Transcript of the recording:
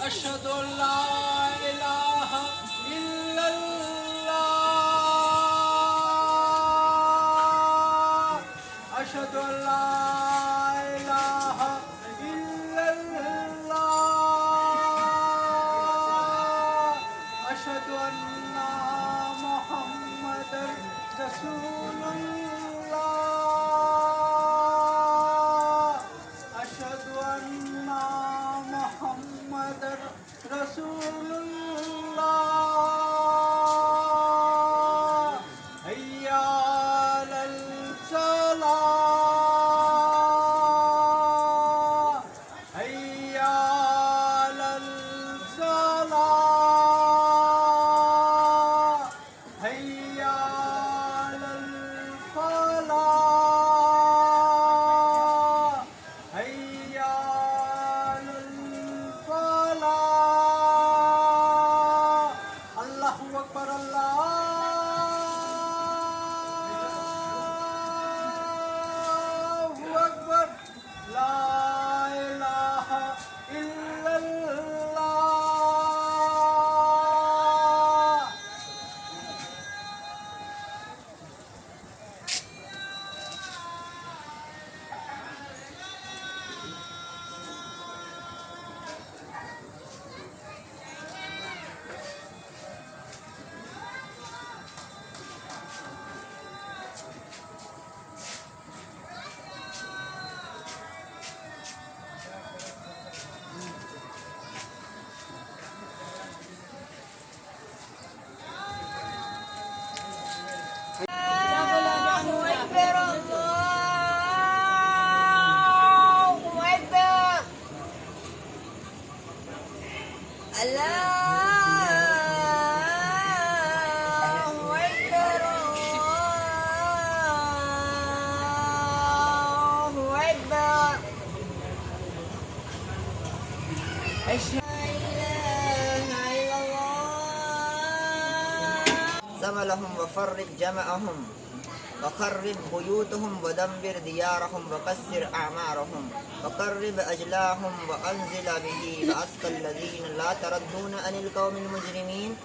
अशहदु अल्ला इलाहा इल्लल्लाह अशहदु अल्ला इलाहा इल्लल्लाह अशहदु अन्ना मुहम्मदर रसूलुल्लाह अशहदु अन्ना मुहम्मदर रसूलुल्लाह हय्या अलल सलाह हय्या अलल सलाह हय्या अलल फलाह हय्या अलल फलाह अल्लाहु अकबर अल्लाहु अकबर ला इलाहा इल्लल्लाह زملهم وفرج جمعهم وخرب بيوتهم ودمر ديارهم وكسر أعمارهم وقرب أجلاهم وأنزل به بأسك الذين لا تردون عن القوم المجرمين